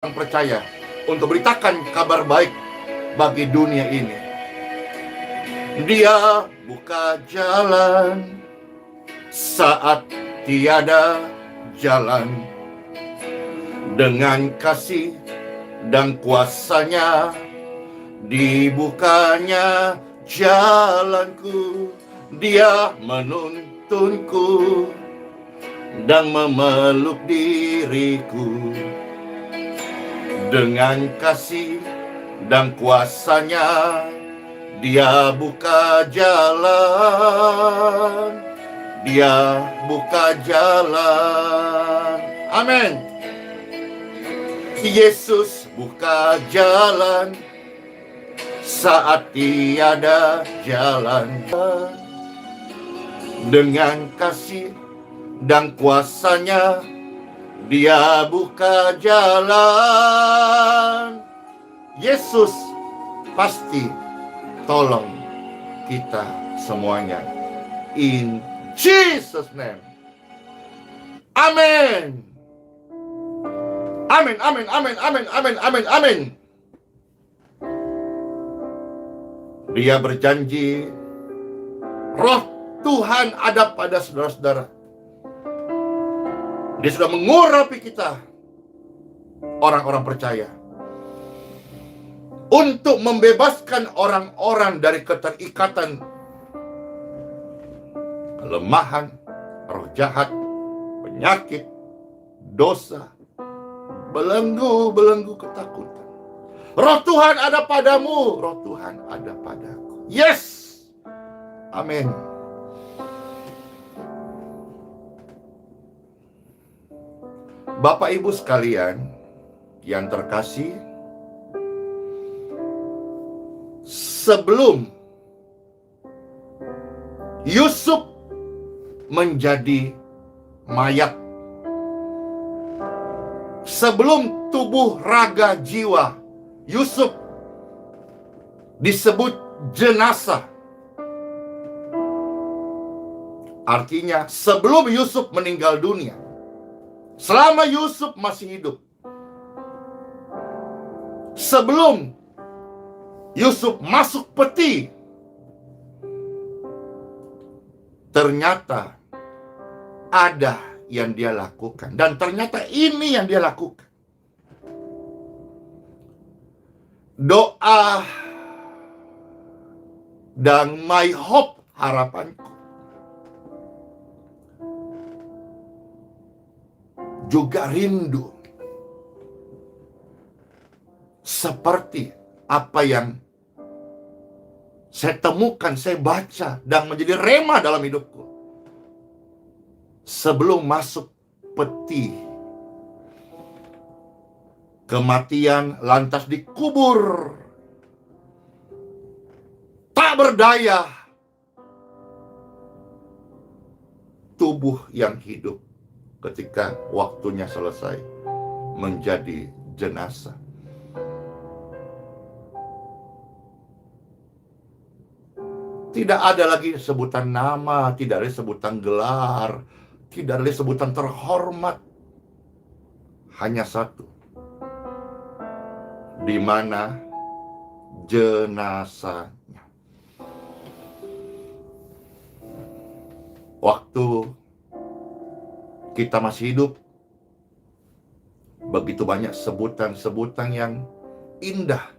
orang percaya untuk beritakan kabar baik bagi dunia ini. Dia buka jalan saat tiada jalan. Dengan kasih dan kuasa-Nya dibukanya jalanku. Dia menuntunku dan memeluk diriku. Dengan kasih dan kuasa-Nya Dia buka jalan. Dia buka jalan. Amin. Yesus buka jalan saat tiada jalan. Dengan kasih dan kuasa-Nya Dia buka jalan. Yesus pasti tolong kita semuanya. In Jesus' name. Amin. Amin, amin, amin, amin, amin, amin, amin. Dia berjanji, Roh Tuhan ada pada saudara-saudara. Dia sudah mengurapi kita, orang-orang percaya, untuk membebaskan orang-orang dari keterikatan kelemahan, roh jahat, penyakit, dosa, belenggu ketakutan. Roh Tuhan ada padamu, Roh Tuhan ada padaku. Yes! Amin. Bapak Ibu sekalian yang terkasih, sebelum Yusuf menjadi mayat, sebelum tubuh raga jiwa Yusuf disebut jenazah, artinya sebelum Yusuf meninggal dunia, selama Yusuf masih hidup, sebelum Yusuf masuk peti, ternyata ada yang dia lakukan. Dan ternyata ini yang dia lakukan. Doa dan my hope, harapanku, juga rindu seperti apa yang saya temukan, saya baca, dan menjadi rema dalam hidupku. Sebelum masuk peti kematian, lantas dikubur, tak berdaya, tubuh yang hidup ketika waktunya selesai menjadi jenazah. Tidak ada lagi sebutan nama, tidak ada sebutan gelar, tidak ada sebutan terhormat. Hanya satu, di mana jenazahnya. Waktu kita masih hidup, begitu banyak sebutan-sebutan yang indah.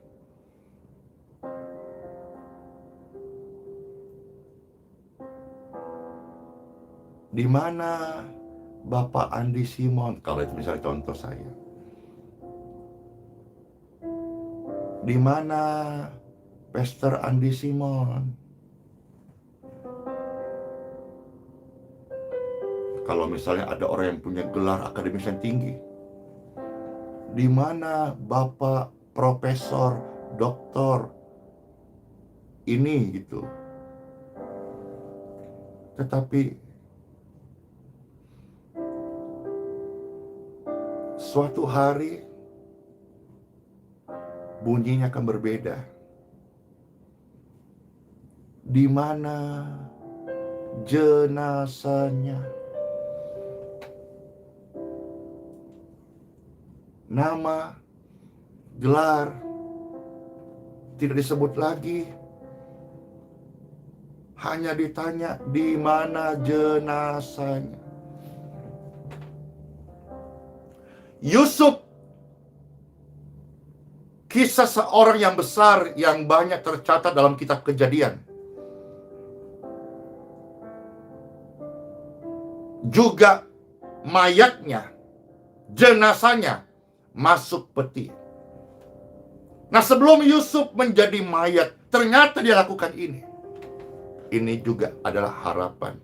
Di mana Bapak Andi Simon, kalau itu misalnya contoh saya. Di mana Pastor Andi Simon? Kalau misalnya ada orang yang punya gelar akademis yang tinggi. Di mana Bapak Profesor, Doktor ini gitu. Tetapi suatu hari bunyinya akan berbeda. Di mana jenazahnya? Nama gelar, tidak disebut lagi. Hanya ditanya, di mana jenazahnya? Yusuf, kisah seorang yang besar yang banyak tercatat dalam kitab Kejadian. Juga mayatnya, jenazahnya masuk peti. Nah, sebelum Yusuf menjadi mayat, ternyata dia lakukan ini. Ini juga adalah harapan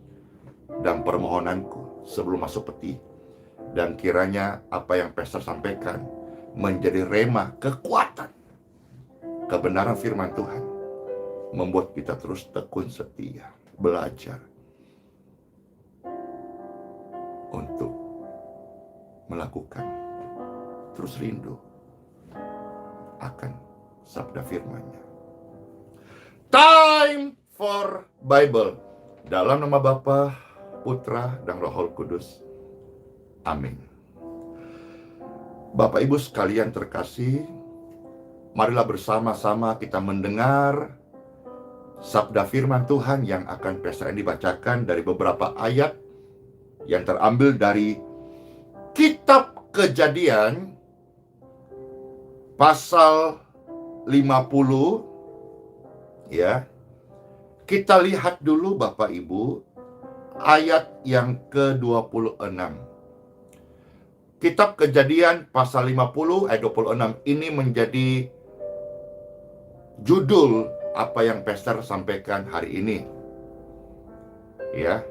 dan permohonanku sebelum masuk peti. Dan kiranya apa yang Pastor sampaikan menjadi rema kekuatan kebenaran firman Tuhan, membuat kita terus tekun setia, belajar untuk melakukan, terus rindu akan sabda firman-Nya. Time for Bible. Dalam nama Bapa, Putra, dan Roh Kudus. Amin. Bapak Ibu sekalian terkasih, marilah bersama-sama kita mendengar sabda firman Tuhan yang akan Pastor Andy bacakan dari beberapa ayat yang terambil dari kitab Kejadian pasal 50, ya. Kita lihat dulu Bapak Ibu ayat yang ke-26. Kitab Kejadian pasal 50 ayat 26 ini menjadi judul apa yang Pastor sampaikan hari ini. Ya.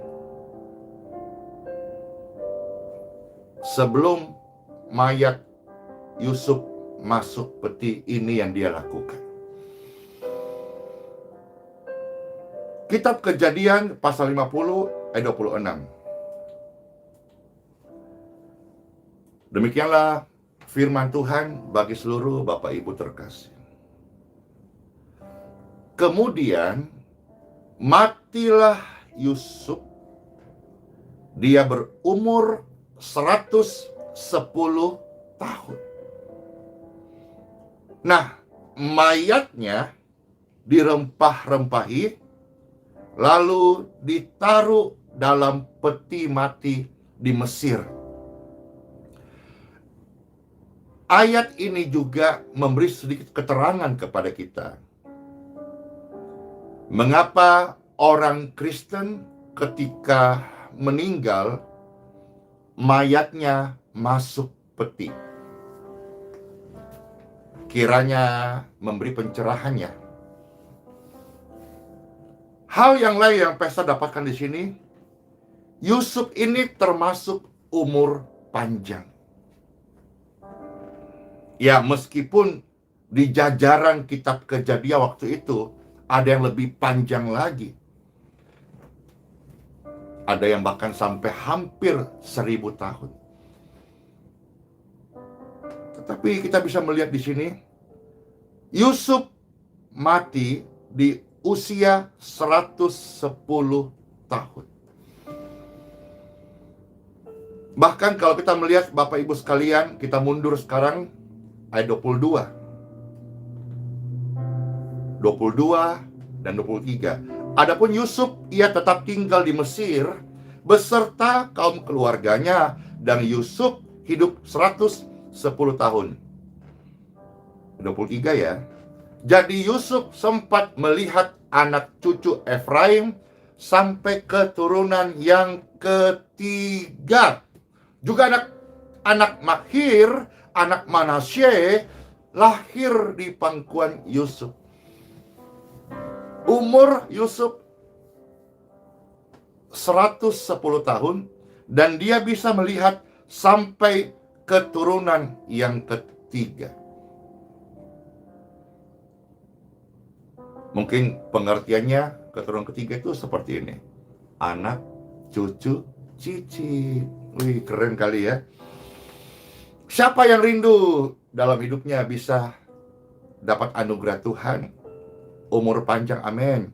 Sebelum mayat Yusuf masuk peti, ini yang dia lakukan. Kitab Kejadian pasal 50 ayat 26. Demikianlah firman Tuhan bagi seluruh Bapak Ibu terkasih. Kemudian matilah Yusuf. Dia berumur 110 tahun. Nah, mayatnya dirempah-rempahi, lalu ditaruh dalam peti mati di Mesir. Ayat ini juga memberi sedikit keterangan kepada kita. Mengapa orang Kristen ketika meninggal, mayatnya masuk peti? Kiranya memberi pencerahannya. Hal yang lain yang Pastor dapatkan di sini, Yusuf ini termasuk umur panjang. Ya, meskipun di jajaran kitab Kejadian waktu itu ada yang lebih panjang lagi. Ada yang bahkan sampai hampir 1000 tahun. Tetapi kita bisa melihat di sini, Yusuf mati di usia 110 tahun. Bahkan kalau kita melihat Bapak Ibu sekalian, kita mundur sekarang ayat 22 dan 23. Adapun Yusuf, ia tetap tinggal di Mesir beserta kaum keluarganya, dan Yusuf hidup 110 tahun. 23 ya. Jadi Yusuf sempat melihat anak cucu Efraim sampai keturunan yang ketiga. Juga anak Makhir, anak Manasye, lahir di pangkuan Yusuf. Umur Yusuf 110 tahun, dan dia bisa melihat sampai keturunan yang ketiga. Mungkin pengertiannya keturunan ketiga itu seperti ini. Anak, cucu, cicit. Wih, keren kali ya. Siapa yang rindu dalam hidupnya bisa dapat anugerah Tuhan, umur panjang, amin,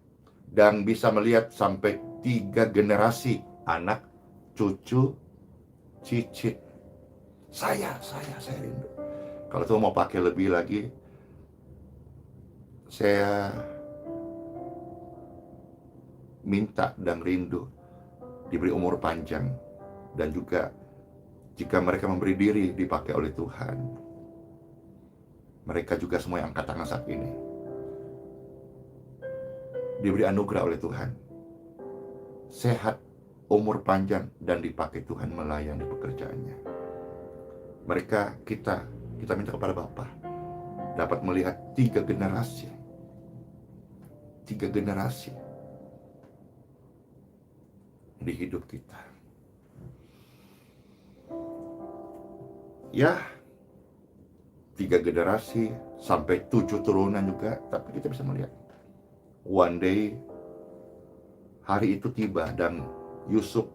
dan bisa melihat sampai 3 generasi, anak, cucu, cicit. Saya rindu. Kalau Tuhan mau pakai lebih lagi, saya minta dan rindu diberi umur panjang, dan juga jika mereka memberi diri dipakai oleh Tuhan, mereka juga semua yang angkat tangan saat ini diberi anugerah oleh Tuhan, sehat, umur panjang, dan dipakai Tuhan melayani pekerjaannya. Kita minta kepada Bapa dapat melihat 3 generasi di hidup kita. Ya, 3 generasi sampai 7 turunan juga, tapi kita bisa melihat one day hari itu tiba dan Yusuf,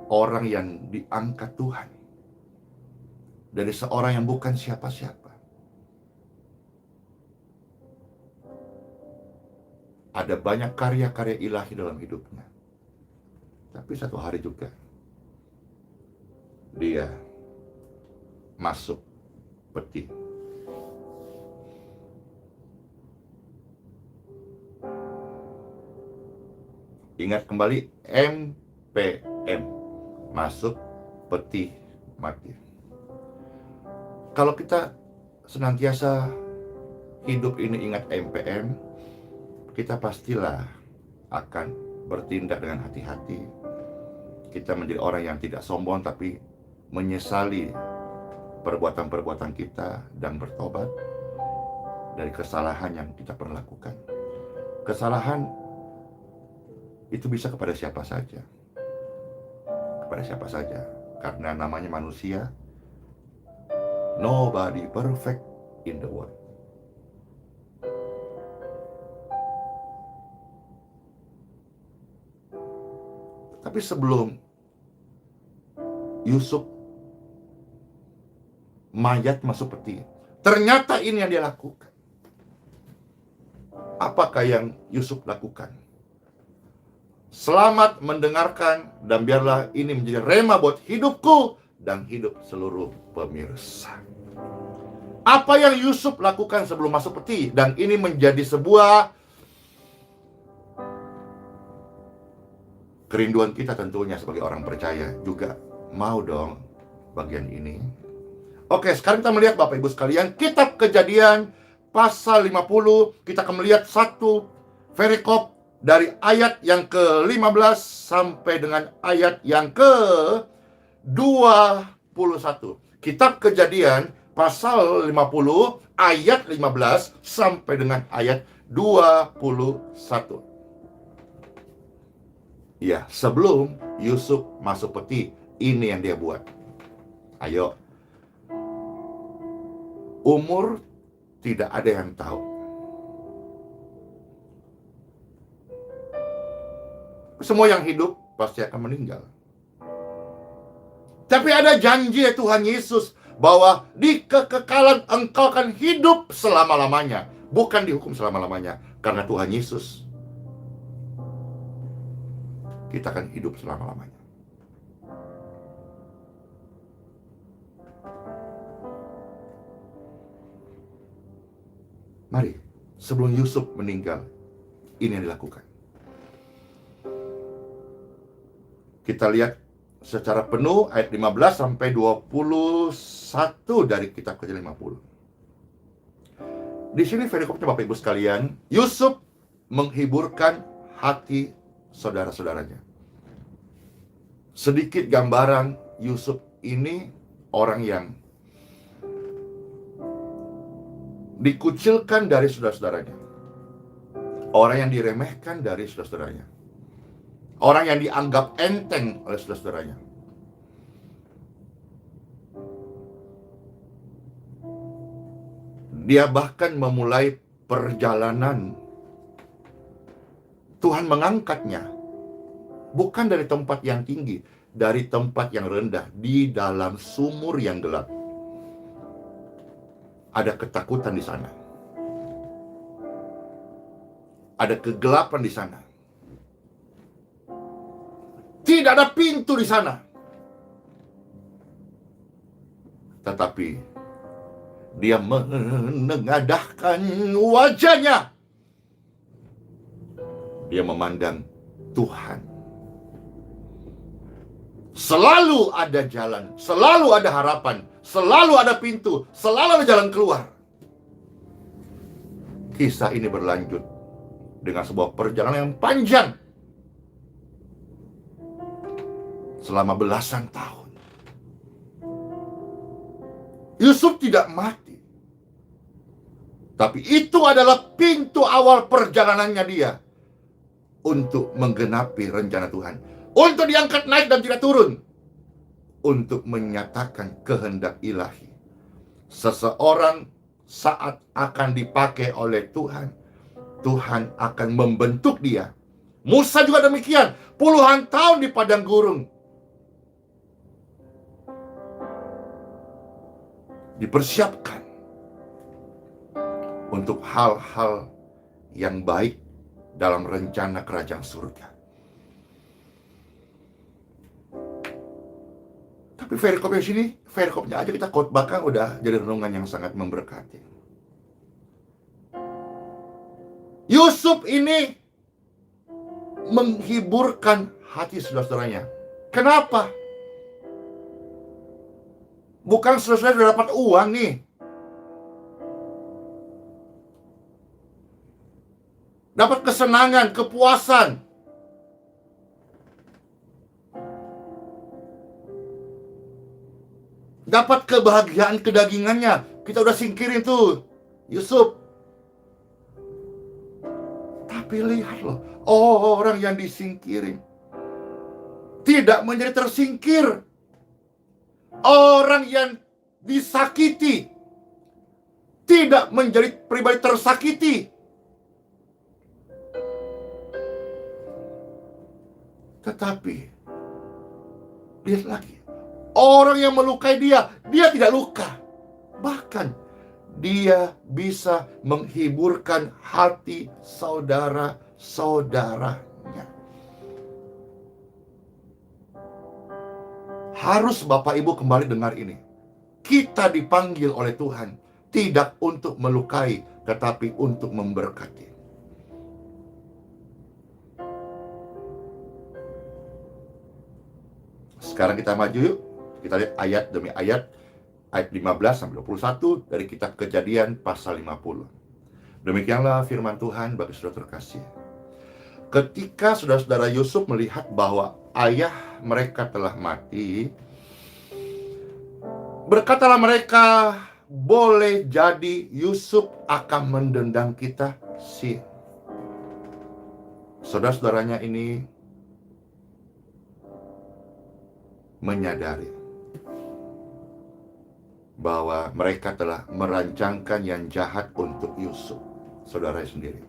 orang yang diangkat Tuhan dari seorang yang bukan siapa-siapa, ada banyak karya-karya ilahi dalam hidupnya, tapi satu hari juga dia masuk peti. Ingat kembali MPM, masuk peti mati. Kalau kita senantiasa hidup ini ingat MPM, kita pastilah akan bertindak dengan hati-hati. Kita menjadi orang yang tidak sombong, tapi menyesali perbuatan-perbuatan kita dan bertobat dari kesalahan yang kita pernah lakukan. Kesalahan itu bisa kepada siapa saja, karena namanya manusia. Nobody perfect in the world. Tapi sebelum Yusuf mayat masuk peti, ternyata ini yang dia lakukan. Apakah yang Yusuf lakukan? Selamat mendengarkan, dan biarlah ini menjadi rema buat hidupku dan hidup seluruh pemirsa. Apa yang Yusuf lakukan sebelum masuk peti, dan ini menjadi sebuah kerinduan kita tentunya sebagai orang percaya juga. Mau dong bagian ini. Oke, sekarang kita melihat Bapak Ibu sekalian, kitab Kejadian pasal 50, kita akan melihat satu perikop dari ayat yang ke-15 sampai dengan ayat yang ke-21. Kitab Kejadian pasal 50 ayat 15 sampai dengan ayat 21. Ya, sebelum Yusuf masuk peti, ini yang dia buat. Ayo. Umur tidak ada yang tahu. Semua yang hidup pasti akan meninggal. Tapi ada janji ya Tuhan Yesus bahwa di kekekalan engkau akan hidup selama-lamanya. Bukan dihukum selama-lamanya. Karena Tuhan Yesus, kita akan hidup selama-lamanya. Mari, sebelum Yusuf meninggal, ini yang dilakukan. Kita lihat secara penuh ayat 15 sampai 21 dari kitab Kejadian 50. Di sini perikopnya Bapak Ibu sekalian, Yusuf menghiburkan hati saudara-saudaranya. Sedikit gambaran, Yusuf ini orang yang dikucilkan dari saudara-saudaranya, orang yang diremehkan dari saudara-saudaranya, orang yang dianggap enteng oleh saudara-saudaranya. Dia bahkan memulai perjalanan. Tuhan mengangkatnya bukan dari tempat yang tinggi, dari tempat yang rendah, di dalam sumur yang gelap. Ada ketakutan di sana. Ada kegelapan di sana. Tidak ada pintu di sana. Tetapi Dia menengadahkan wajahnya. Dia memandang Tuhan. Selalu ada jalan, selalu ada harapan, selalu ada pintu, selalu ada jalan keluar. Kisah ini berlanjut dengan sebuah perjalanan yang panjang selama belasan tahun. Yusuf tidak mati, tapi itu adalah pintu awal perjalanannya dia untuk menggenapi rencana Tuhan, untuk diangkat naik dan tidak turun, untuk menyatakan kehendak ilahi. Seseorang saat akan dipakai oleh Tuhan, Tuhan akan membentuk dia. Musa juga demikian, puluhan tahun di padang gurun, dipersiapkan untuk hal-hal yang baik dalam rencana kerajaan surga. Tapi perikopnya sini, perikopnya aja kita khotbahkan udah jadi renungan yang sangat memberkati. Yusuf ini menghiburkan hati saudara-saudaranya. Kenapa? Bukan saudara sudah dapat uang nih, dapat kesenangan, kepuasan, dapat kebahagiaan kedagingannya. Kita udah singkirin tuh Yusuf. Tapi lihat loh, orang yang disingkirin tidak menjadi tersingkir. Orang yang disakiti tidak menjadi pribadi tersakiti. Tetapi lihat lagi, orang yang melukai dia tidak luka. Bahkan dia bisa menghiburkan hati saudara-saudaranya. Harus Bapak Ibu kembali dengar ini. Kita dipanggil oleh Tuhan tidak untuk melukai, tetapi untuk memberkati. Sekarang kita maju yuk. Kita lihat ayat demi ayat. Ayat 15 sampai 21 dari kitab Kejadian pasal 50. Demikianlah firman Tuhan bagi saudara terkasih. Ketika saudara-saudara Yusuf melihat bahwa ayah mereka telah mati, berkatalah mereka, boleh jadi Yusuf akan mendendam kita sih. Saudara-saudaranya ini menyadari bahwa mereka telah merancangkan yang jahat untuk Yusuf, saudara sendiri.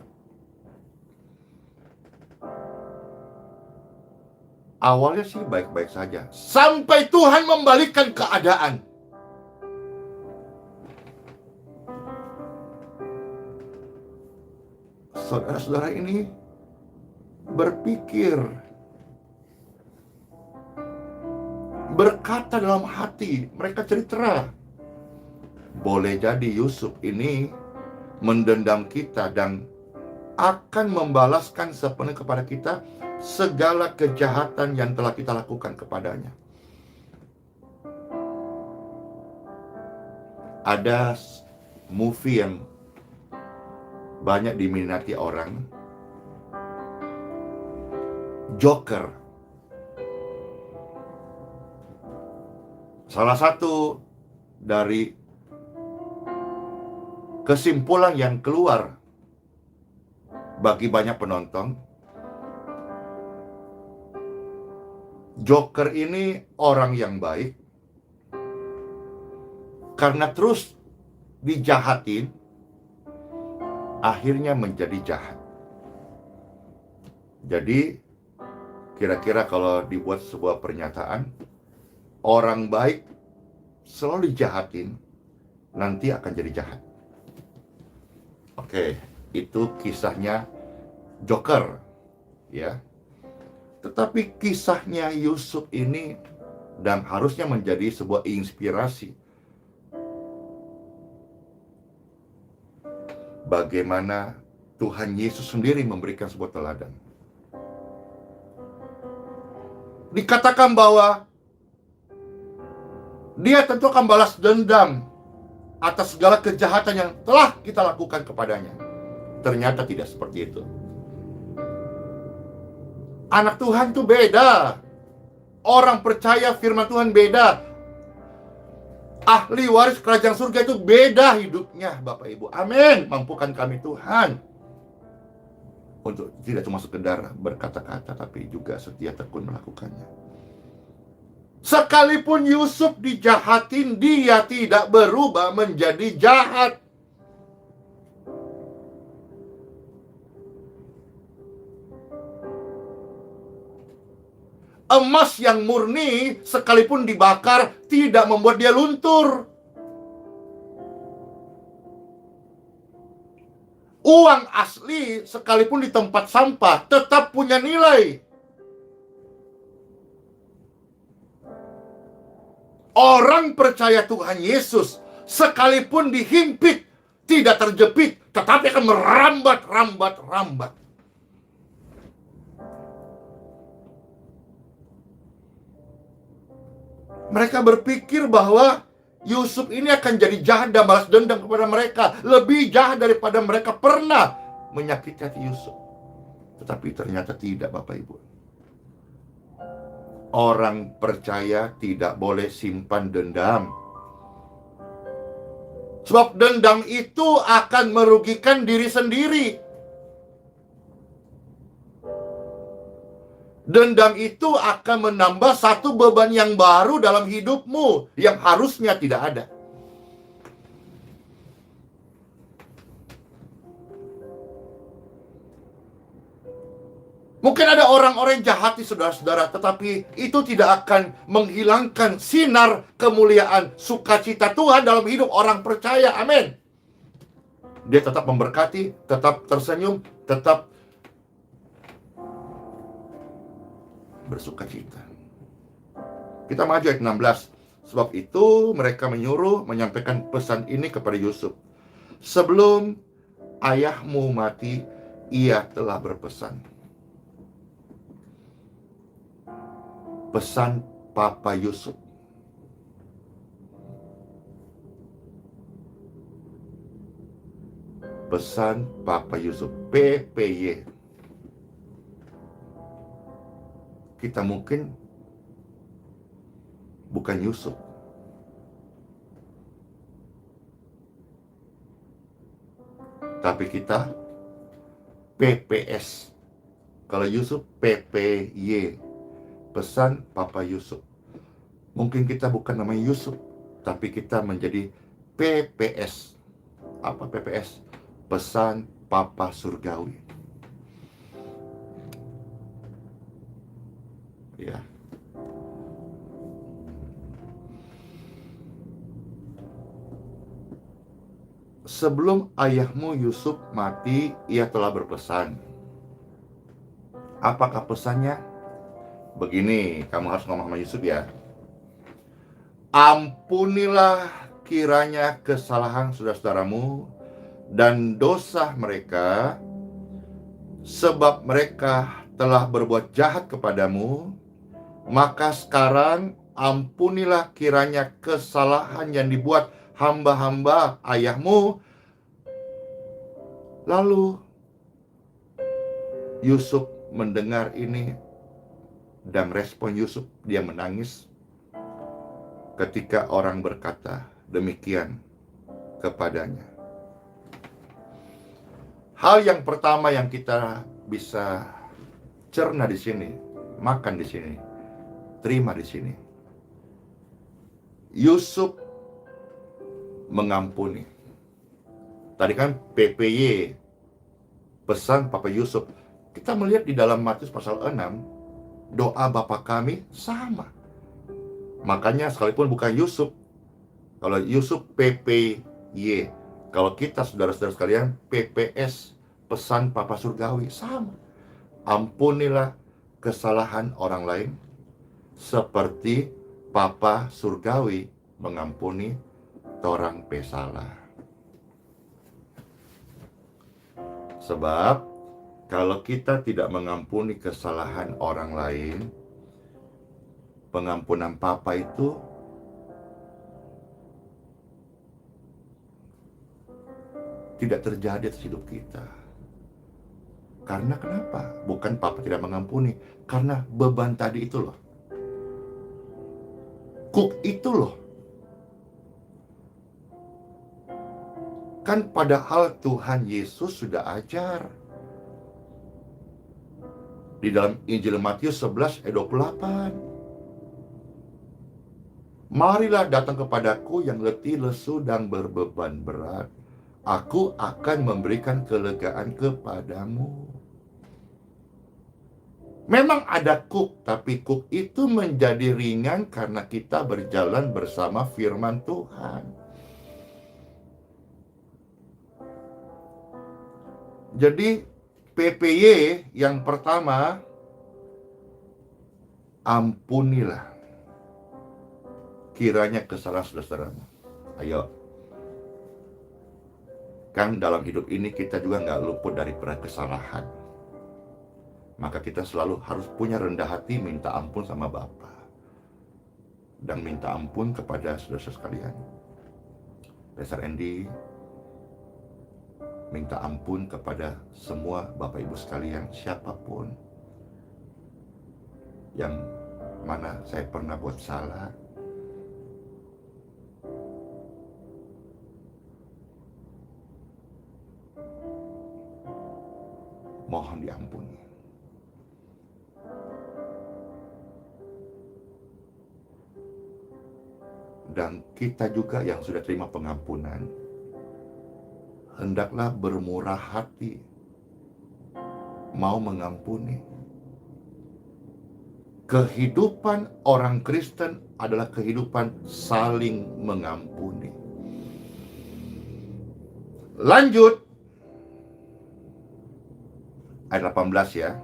Awalnya sih baik-baik saja, sampai Tuhan membalikkan keadaan. Saudara-saudara ini berpikir, berkata dalam hati, mereka cerita, boleh jadi Yusuf ini mendendam kita dan akan membalaskan sepenuhnya kepada kita segala kejahatan yang telah kita lakukan kepadanya. Ada movie yang banyak diminati orang, Joker. Salah satu dari kesimpulan yang keluar bagi banyak penonton, Joker ini orang yang baik karena terus dijahatin, akhirnya menjadi jahat. Jadi kira-kira kalau dibuat sebuah pernyataan, orang baik selalu dijahatin, nanti akan jadi jahat. Oke, itu kisahnya Joker, ya. Tetapi kisahnya Yusuf ini dan harusnya menjadi sebuah inspirasi bagaimana Tuhan Yesus sendiri memberikan sebuah teladan. Dikatakan bahwa dia tentu akan balas dendam atas segala kejahatan yang telah kita lakukan kepadanya. Ternyata tidak seperti itu. Anak Tuhan tuh beda. Orang percaya firman Tuhan beda. Ahli waris kerajaan surga itu beda hidupnya, Bapak Ibu. Amin. Mampukan kami Tuhan untuk tidak cuma sekedar berkata-kata, tapi juga setia tekun melakukannya. Sekalipun Yusuf dijahatin, dia tidak berubah menjadi jahat. Emas yang murni sekalipun dibakar tidak membuat dia luntur. Uang asli sekalipun di tempat sampah tetap punya nilai. Orang percaya Tuhan Yesus sekalipun dihimpit tidak terjepit, tetapi akan merambat. Mereka berpikir bahwa Yusuf ini akan jadi jahat dan balas dendam kepada mereka. Lebih jahat daripada mereka pernah menyakiti hati Yusuf. Tetapi ternyata tidak, Bapak Ibu. Orang percaya tidak boleh simpan dendam. Sebab dendam itu akan merugikan diri sendiri. Dendam itu akan menambah satu beban yang baru dalam hidupmu yang harusnya tidak ada. Mungkin ada orang-orang jahat di saudara-saudara, tetapi itu tidak akan menghilangkan sinar kemuliaan sukacita Tuhan dalam hidup orang percaya. Amin. Dia tetap memberkati, tetap tersenyum, tetap bersukacita. Kita maju ayat 16. Sebab itu mereka menyuruh menyampaikan pesan ini kepada Yusuf. Sebelum ayahmu mati, ia telah berpesan. Pesan Papa Yusuf. Pesan Papa Yusuf, PPY. Kita mungkin bukan Yusuf. Tapi kita PPS. Kalau Yusuf PPY. Pesan Papa Yusuf. Mungkin kita bukan namanya Yusuf, tapi kita menjadi PPS. Apa PPS? Pesan Papa Surgawi. Ya. Sebelum ayahmu Yusuf mati, ia telah berpesan. Apakah pesannya? Begini, kamu harus ngomong sama Yusuf ya. Ampunilah kiranya kesalahan saudara-saudaramu dan dosa mereka, sebab mereka telah berbuat jahat kepadamu. Maka sekarang ampunilah kiranya kesalahan yang dibuat hamba-hamba ayahmu. Lalu Yusuf mendengar ini, dan respon Yusuf, dia menangis ketika orang berkata demikian kepadanya. Hal yang pertama yang kita bisa cerna di sini, makan di sini, terima di sini. Yusuf mengampuni. Tadi kan PPY, pesan Papa Yusuf. Kita melihat di dalam Matius pasal 6, doa Bapa kami sama. Makanya sekalipun bukan Yusuf, kalau Yusuf PPY, kalau kita saudara-saudara sekalian PPS, pesan Papa Surgawi, sama. Ampunilah kesalahan orang lain seperti Papa Surgawi mengampuni torang pesalah. Sebab kalau kita tidak mengampuni kesalahan orang lain, pengampunan Papa itu tidak terjadi atas hidup kita. Karena kenapa? Bukan Papa tidak mengampuni, karena beban tadi itu loh. Kuk itu loh. Kan padahal Tuhan Yesus sudah ajar di dalam Injil Matius 11 ayat 28. Marilah datang kepadaku yang letih, lesu, dan berbeban berat. Aku akan memberikan kelegaan kepadamu. Memang ada kuk, tapi kuk itu menjadi ringan karena kita berjalan bersama firman Tuhan. Jadi PPY yang pertama, ampunilah kiranya kesalahan saudaramu. Ayo. Kan dalam hidup ini kita juga nggak luput dari kesalahan. Maka kita selalu harus punya rendah hati, minta ampun sama Bapa. Dan minta ampun kepada saudara-saudara sekalian. Pastor Andy minta ampun kepada semua Bapak Ibu sekalian, siapapun yang mana saya pernah buat salah. Mohon diampuni. Dan kita juga yang sudah terima pengampunan, hendaklah bermurah hati, mau mengampuni. Kehidupan orang Kristen adalah kehidupan saling mengampuni. Lanjut, ayat 18 ya.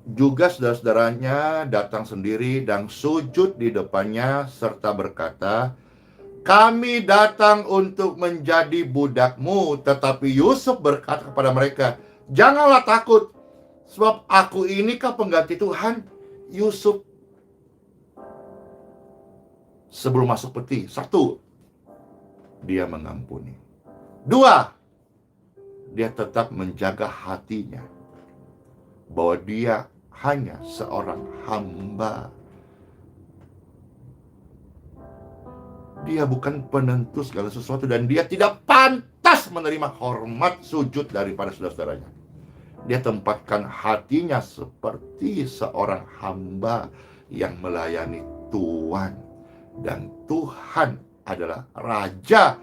Juga saudara-saudaranya datang sendiri dan sujud di depannya serta berkata, kami datang untuk menjadi budakmu. Tetapi Yusuf berkata kepada mereka, janganlah takut, sebab aku inikah pengganti Tuhan. Yusuf sebelum masuk peti, 1, dia mengampuni. 2, dia tetap menjaga hatinya bahwa dia hanya seorang hamba. Dia bukan penentu segala sesuatu, dan dia tidak pantas menerima hormat sujud daripada saudara-saudaranya. Dia tempatkan hatinya seperti seorang hamba yang melayani Tuhan. Dan Tuhan adalah Raja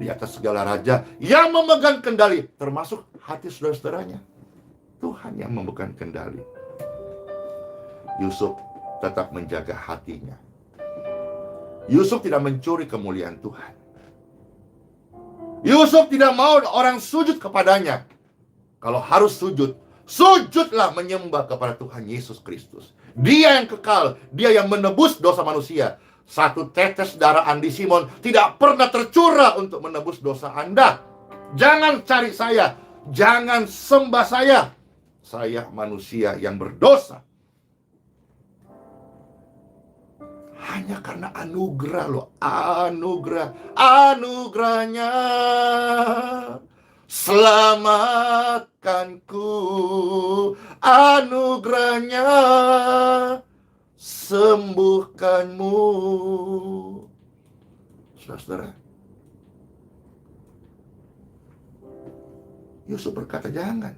di atas segala raja yang memegang kendali, termasuk hati saudara-saudaranya. Tuhan yang memegang kendali. Yusuf tetap menjaga hatinya. Yusuf tidak mencuri kemuliaan Tuhan. Yusuf tidak mau orang sujud kepadanya. Kalau harus sujud, sujudlah menyembah kepada Tuhan Yesus Kristus. Dia yang kekal, dia yang menebus dosa manusia. 1 tetes darah Andi Simon tidak pernah tercurah untuk menebus dosa Anda. Jangan cari saya, jangan sembah saya. Saya manusia yang berdosa. Hanya karena anugerah loh, anugerahnya selamatkanku, anugerahnya sembuhkanmu. Saudara-saudara, Yusuf berkata jangan.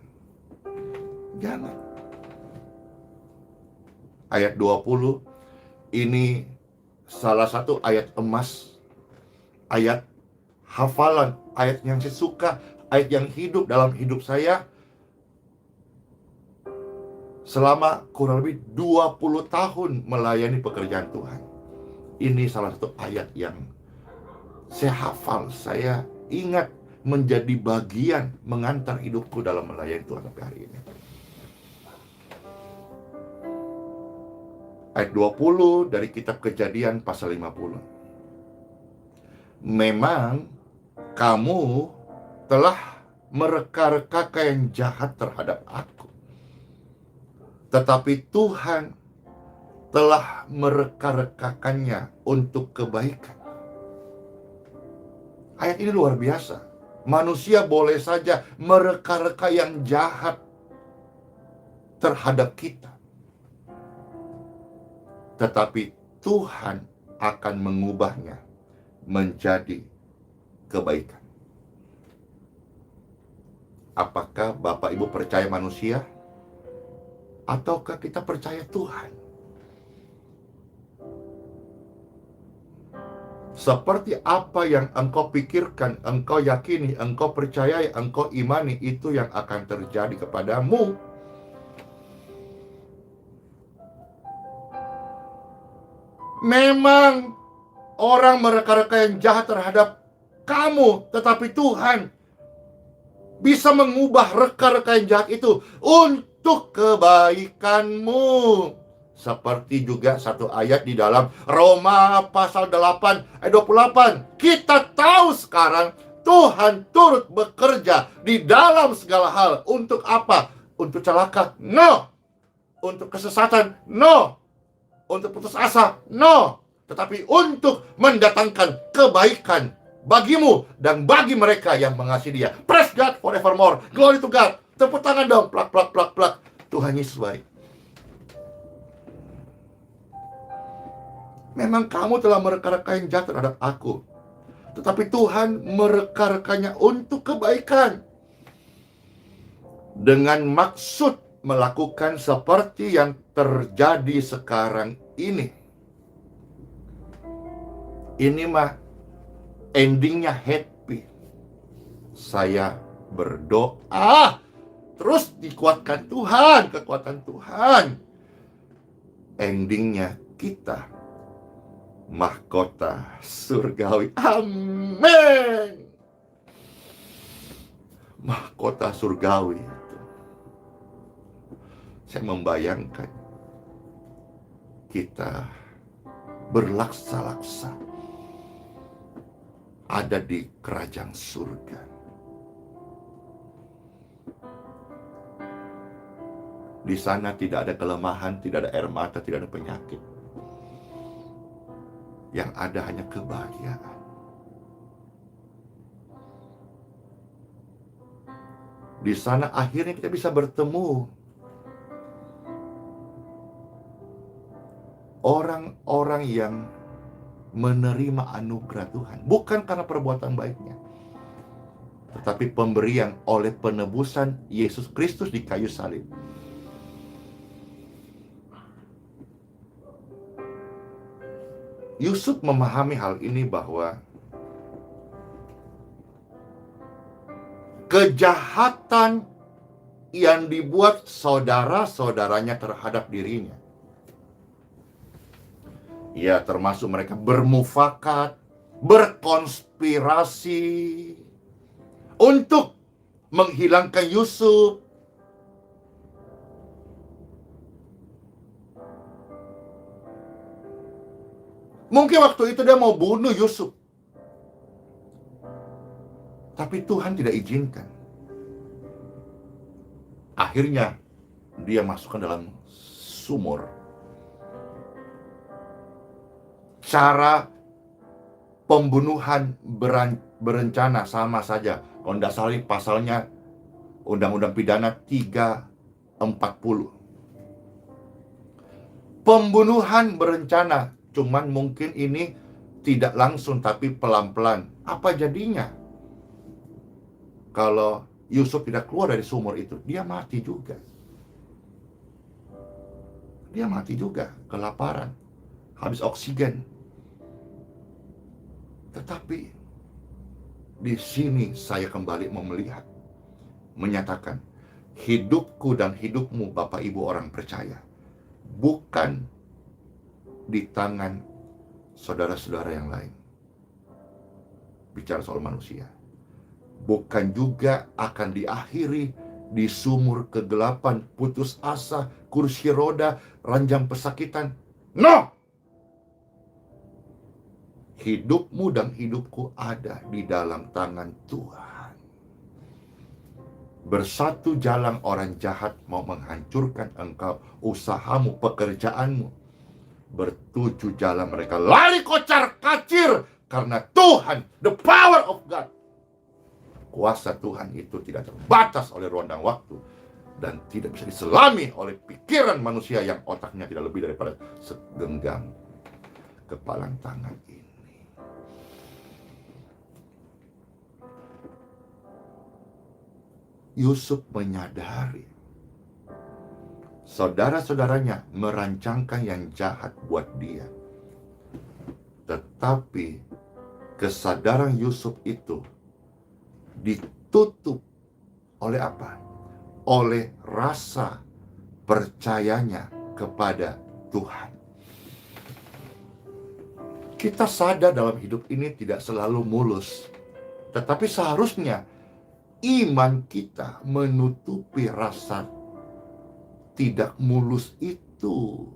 Ayat 20 ini salah satu ayat emas, ayat hafalan, ayat yang saya suka, ayat yang hidup dalam hidup saya selama kurang lebih 20 tahun melayani pekerjaan Tuhan. Ini salah satu ayat yang saya hafal, saya ingat menjadi bagian mengantar hidupku dalam melayani Tuhan sampai hari ini. Ayat 20 dari kitab Kejadian pasal 50. Memang kamu telah mereka-rekakan yang jahat terhadap aku, tetapi Tuhan telah mereka-rekakannya untuk kebaikan. Ayat ini luar biasa. Manusia boleh saja mereka-reka yang jahat terhadap kita, tetapi Tuhan akan mengubahnya menjadi kebaikan. Apakah Bapak Ibu percaya manusia? Ataukah kita percaya Tuhan? Seperti apa yang engkau pikirkan, engkau yakini, engkau percayai, engkau imani, itu yang akan terjadi kepadamu. Memang orang mereka-reka yang jahat terhadap kamu, tetapi Tuhan bisa mengubah reka-reka yang jahat itu untuk kebaikanmu. Seperti juga satu ayat di dalam Roma pasal 8 ayat 28. Kita tahu sekarang Tuhan turut bekerja di dalam segala hal. Untuk apa? Untuk celaka? No. Untuk kesesatan? No. Untuk putus asa? No. Tetapi untuk mendatangkan kebaikan bagimu dan bagi mereka yang mengasihi Dia. Praise God forevermore. Glory to God. Tepuk tangan dong. Plak, plak, plak, plak. Tuhan Yesus baik. Memang kamu telah mereka-reka yang jahat terhadap aku, tetapi Tuhan mereka-rekanya untuk kebaikan, dengan maksud melakukan seperti yang terjadi sekarang ini. Ini mah endingnya happy. Saya berdoa, terus dikuatkan Tuhan, kekuatan Tuhan. Endingnya kita mahkota surgawi. Amin. Mahkota surgawi itu, saya membayangkan kita berlaksa-laksa ada di kerajaan surga. Di sana tidak ada kelemahan, tidak ada air mata, tidak ada penyakit. Yang ada hanya kebahagiaan. Di sana akhirnya kita bisa bertemu orang-orang yang menerima anugerah Tuhan, bukan karena perbuatan baiknya, tetapi pemberian oleh penebusan Yesus Kristus di kayu salib. Yusuf memahami hal ini, bahwa kejahatan yang dibuat saudara-saudaranya terhadap dirinya, ya termasuk mereka bermufakat, berkonspirasi untuk menghilangkan Yusuf. Mungkin waktu itu dia mau bunuh Yusuf, tapi Tuhan tidak izinkan. Akhirnya dia masukkan dalam sumur. Cara pembunuhan berencana sama saja. Kalau tidak salah pasalnya Undang-Undang Pidana 340. Pembunuhan berencana. Cuman mungkin ini tidak langsung, tapi pelan-pelan. Apa jadinya? Kalau Yusuf tidak keluar dari sumur itu, dia mati juga. Dia mati juga, kelaparan, habis oksigen. Tetapi di sini saya kembali melihat, menyatakan, hidupku dan hidupmu Bapak Ibu orang percaya, bukan di tangan saudara-saudara yang lain. Bicara soal manusia, bukan juga akan diakhiri di sumur kegelapan, putus asa, kursi roda, ranjang pesakitan. No! Hidupmu dan hidupku ada di dalam tangan Tuhan. Bersatu jalan orang jahat mau menghancurkan engkau, usahamu, pekerjaanmu. Bertujuh jalan mereka lari kocar kacir karena Tuhan, the power of God. Kuasa Tuhan itu tidak terbatas oleh ruang dan waktu, dan tidak bisa diselami oleh pikiran manusia yang otaknya tidak lebih daripada segenggam kepalan tangan ini. Yusuf menyadari saudara-saudaranya merancangkan yang jahat buat dia. Tetapi kesadaran Yusuf itu ditutup oleh apa? Oleh rasa percayanya kepada Tuhan. Kita sadar dalam hidup ini tidak selalu mulus, tetapi seharusnya iman kita menutupi rasa tidak mulus itu.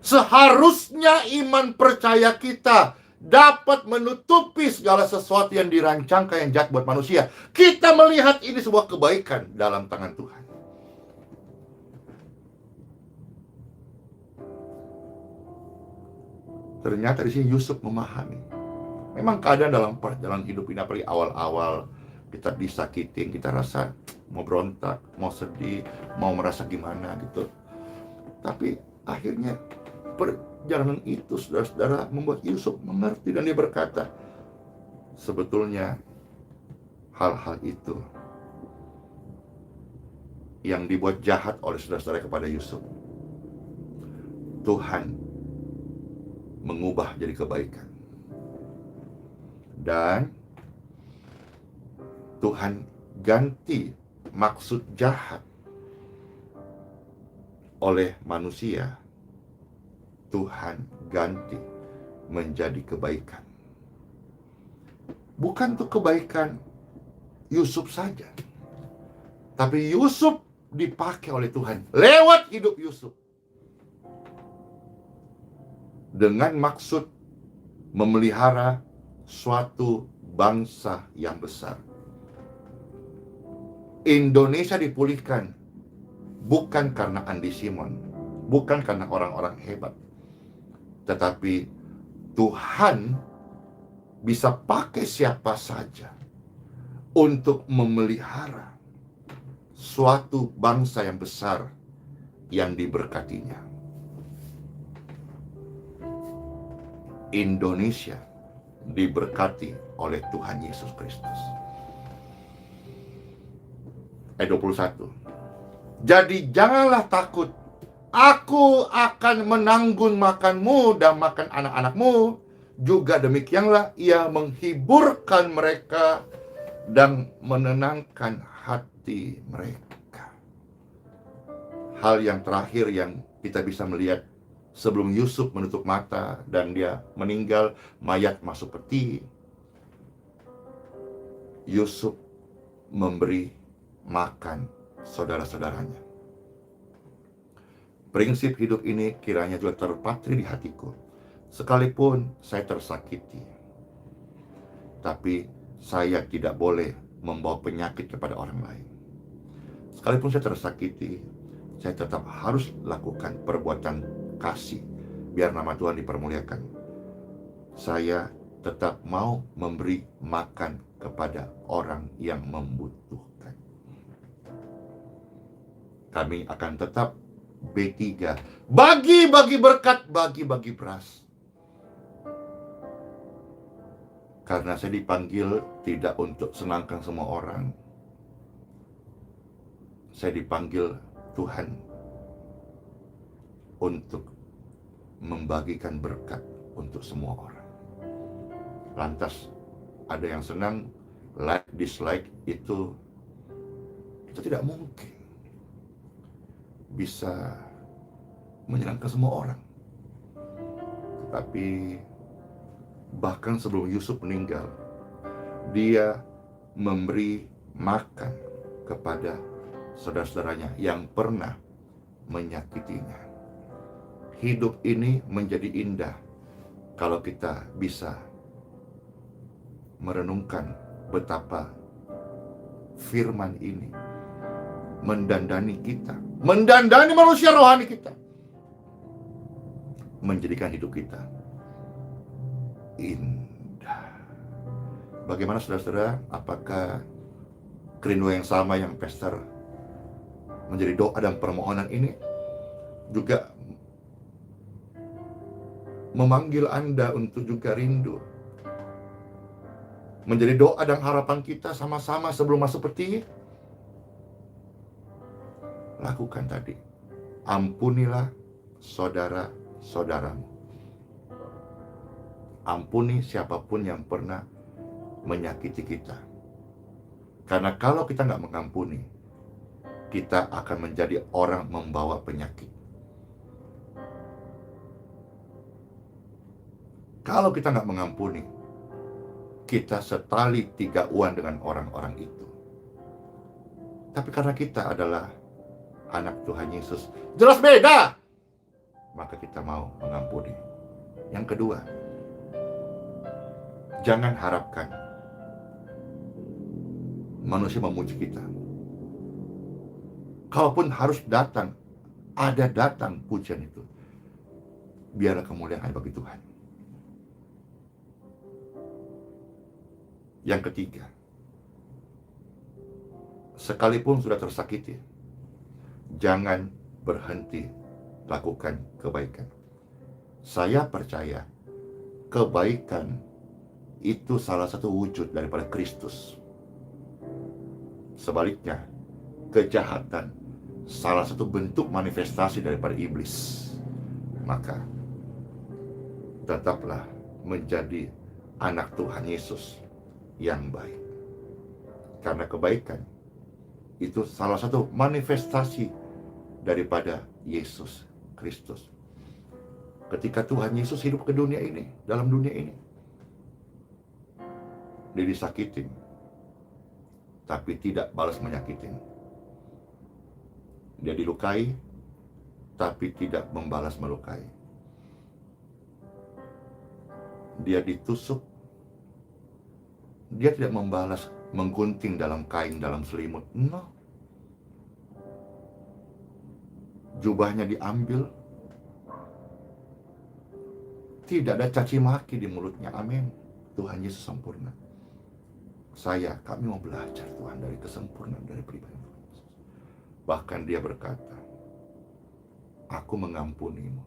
Seharusnya iman percaya kita dapat menutupi segala sesuatu yang dirancangkan yang jahat buat manusia. Kita melihat ini sebuah kebaikan dalam tangan Tuhan. Ternyata di sini Yusuf memahami. Memang keadaan dalam hidup ini, apalagi awal-awal kita disakitin, kita rasa mau berontak, mau sedih, mau merasa gimana gitu. Tapi akhirnya perjalanan itu, saudara-saudara, membuat Yusuf mengerti dan dia berkata, sebetulnya hal-hal itu yang dibuat jahat oleh saudara-saudara kepada Yusuf, Tuhan mengubah jadi kebaikan. Dan Tuhan ganti maksud jahat oleh manusia, Tuhan ganti menjadi kebaikan. Bukan untuk kebaikan Yusuf saja, tapi Yusuf dipakai oleh Tuhan lewat hidup Yusuf dengan maksud memelihara suatu bangsa yang besar. Indonesia dipulihkan bukan karena Andi Simon, bukan karena orang-orang hebat, tetapi Tuhan bisa pakai siapa saja untuk memelihara suatu bangsa yang besar yang diberkatinya. Indonesia diberkati oleh Tuhan Yesus Kristus. Ayat 21. Jadi janganlah takut, aku akan menanggung makanmu dan makan anak-anakmu. Juga demikianlah ia menghiburkan mereka dan menenangkan hati mereka. Hal yang terakhir yang kita bisa melihat sebelum Yusuf menutup mata dan dia meninggal, mayat masuk peti, Yusuf memberi makan saudara-saudaranya. Prinsip hidup ini kiranya juga terpatri di hatiku. Sekalipun saya tersakiti, tapi saya tidak boleh membawa penyakit kepada orang lain. Sekalipun saya tersakiti, saya tetap harus lakukan perbuatan kasih biar nama Tuhan dipermuliakan. Saya tetap mau memberi makan kepada orang yang membutuhkan. Kami akan tetap B3, bagi-bagi berkat, bagi-bagi beras. Karena saya dipanggil tidak untuk senangkan semua orang. Saya dipanggil Tuhan untuk membagikan berkat untuk semua orang. Lantas ada yang senang, like, dislike, itu tidak mungkin bisa menyenangkan semua orang. Tapi bahkan sebelum Yusuf meninggal, dia memberi makan kepada saudara-saudaranya yang pernah menyakitinya. Hidup ini menjadi indah kalau kita bisa merenungkan betapa firman ini mendandani kita, mendandani manusia rohani kita, menjadikan hidup kita indah. Bagaimana saudara-saudara? Apakah kerinduan yang sama yang Pastor menjadi doa dan permohonan ini juga memanggil Anda untuk juga rindu? Menjadi doa dan harapan kita sama-sama sebelum masuk peti. Lakukan tadi. Ampunilah saudara-saudaramu. Ampuni siapapun yang pernah menyakiti kita. Karena kalau kita nggak mengampuni, kita akan menjadi orang membawa penyakit. Kalau kita nggak mengampuni, kita setali 3 uan dengan orang-orang itu. Tapi karena kita adalah anak Tuhan Yesus, jelas beda, maka kita mau mengampuni. Yang kedua, jangan harapkan manusia memuji kita. Kalaupun harus datang, ada datang pujian itu, biarlah kemuliaan hanya bagi Tuhan. Yang ketiga, sekalipun sudah tersakiti, jangan berhenti lakukan kebaikan. Saya percaya kebaikan itu salah satu wujud daripada Kristus. Sebaliknya, kejahatan salah satu bentuk manifestasi daripada iblis. Maka tetaplah menjadi anak Tuhan Yesus yang baik. Karena kebaikan itu salah satu manifestasi daripada Yesus Kristus. Ketika Tuhan Yesus hidup ke dunia ini, dalam dunia ini, dia disakitin, tapi tidak balas menyakitin. Dia dilukai, tapi tidak membalas melukai. Dia ditusuk, dia tidak membalas menggunting dalam kain, dalam selimut. No. Jubahnya diambil, tidak ada caci maki di mulutnya. Amin. Tuhan Yesus sempurna. Kami mau belajar Tuhan dari kesempurnaan dari pribadi Tuhan Yesus. Bahkan dia berkata, aku mengampunimu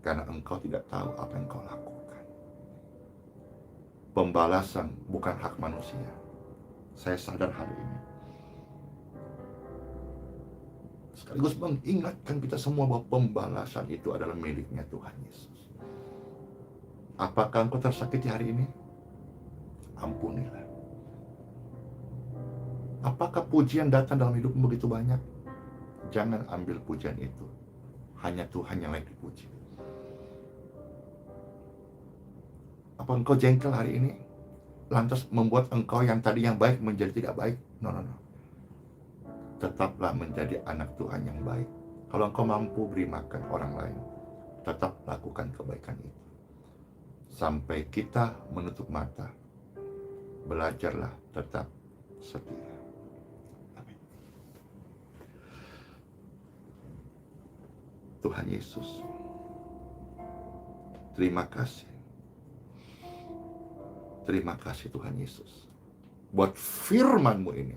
karena engkau tidak tahu apa yang kau lakukan. Pembalasan bukan hak manusia. Saya sadar hari ini. Sekaligus mengingatkan kita semua bahwa pembalasan itu adalah miliknya Tuhan Yesus. Apakah engkau tersakiti hari ini? Ampunilah. Apakah pujian datang dalam hidupmu begitu banyak? Jangan ambil pujian itu. Hanya Tuhan yang layak dipuji. Apa engkau jengkel hari ini? Lantas membuat engkau yang tadi yang baik menjadi tidak baik? No. Tetaplah menjadi anak Tuhan yang baik. Kalau engkau mampu beri makan orang lain, tetap lakukan kebaikan itu. Sampai kita menutup mata, belajarlah tetap setia. Amin. Tuhan Yesus, terima kasih. Terima kasih Tuhan Yesus buat firman-Mu ini.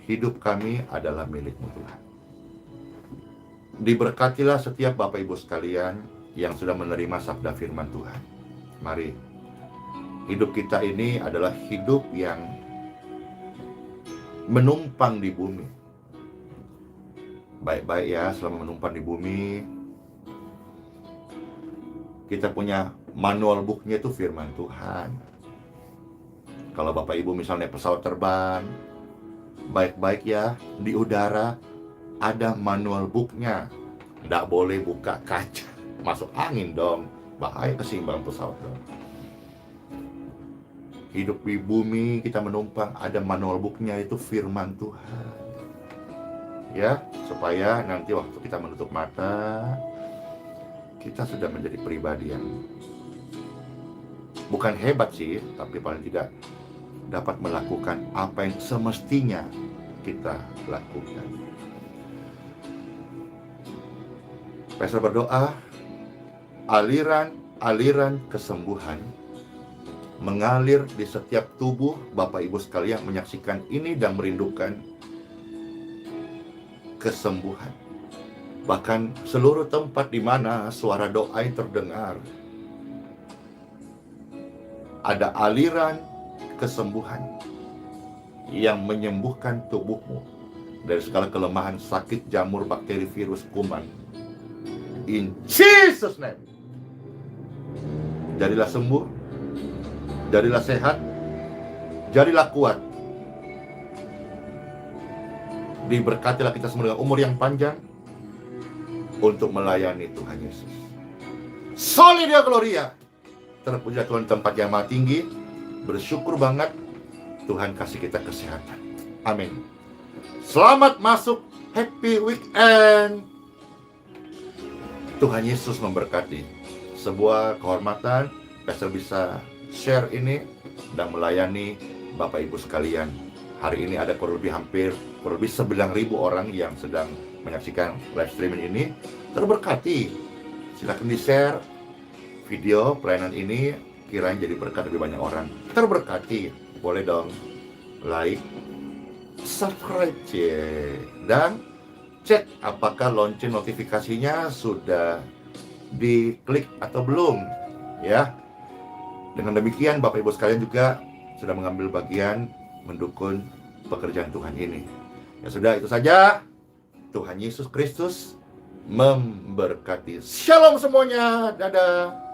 Hidup kami adalah milik-Mu Tuhan. Diberkatilah setiap Bapak Ibu sekalian yang sudah menerima sabda firman Tuhan. Mari, hidup kita ini adalah hidup yang menumpang di bumi. Baik-baik ya, selama menumpang di bumi, kita punya manual booknya itu firman Tuhan. Kalau Bapak Ibu misalnya pesawat terbang, baik-baik ya, di udara ada manual booknya. Nggak boleh buka kaca, masuk angin dong, bahaya keseimbangan pesawat dong. Hidup di bumi kita menumpang, ada manual booknya, itu firman Tuhan. Ya, supaya nanti waktu kita menutup mata, kita sudah menjadi pribadi yang Bukan hebat sih, tapi paling tidak dapat melakukan apa yang semestinya kita lakukan. Pastor berdoa, aliran kesembuhan mengalir di setiap tubuh Bapak Ibu sekalian menyaksikan ini dan merindukan kesembuhan. Bahkan seluruh tempat di mana suara doa terdengar, ada aliran kesembuhan yang menyembuhkan tubuhmu dari segala kelemahan, sakit, jamur, bakteri, virus, kuman. In Jesus' name. Jadilah sembuh, jadilah sehat, jadilah kuat. Diberkatilah kita semua dengan umur yang panjang untuk melayani Tuhan Yesus. Soli Deo Gloria. Terpujilah Tuhan tempat yang maha tinggi. Bersyukur banget Tuhan kasih kita kesehatan. Amin. Selamat masuk, happy weekend. Tuhan Yesus memberkati. Sebuah kehormatan Pastor bisa share ini dan melayani Bapak Ibu sekalian. Hari ini ada kurang lebih 9.000 orang yang sedang menyaksikan live streaming ini. Terberkati. Silakan di-share video pelayanan ini, kiranya jadi berkat lebih banyak orang. Terberkati. Boleh dong like, subscribe, dan cek apakah lonceng notifikasinya sudah diklik atau belum, ya. Dengan demikian Bapak Ibu sekalian juga sudah mengambil bagian mendukung pekerjaan Tuhan ini. Ya sudah, itu saja. Tuhan Yesus Kristus memberkati. Shalom semuanya. Dadah.